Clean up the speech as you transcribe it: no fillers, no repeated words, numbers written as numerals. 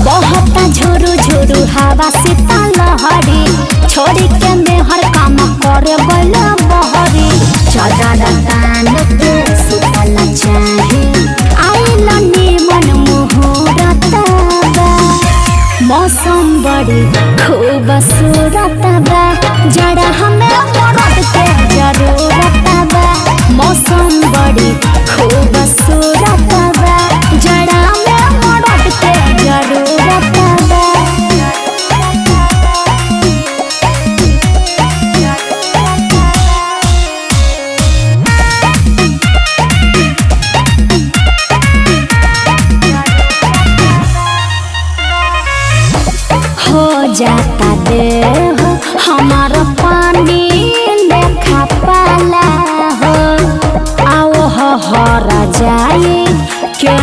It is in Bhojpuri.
बहता झुरु झुरु हवा शीतल लहरी छोड़ी के मेहर काम करे गइल बहरी चदर तान के शीतल चाहे आइल निमन मुहूर्त बा मौसम बड़ी खूबसूरत बा जड़ा हमें मरद के जरूरत बा मौसम बड़ी खूबसूरत बा जड़ा हमें मरद के जरूरत बा हो जाता देह हमार पानी लेखा पाला हो आओ हरा जाए के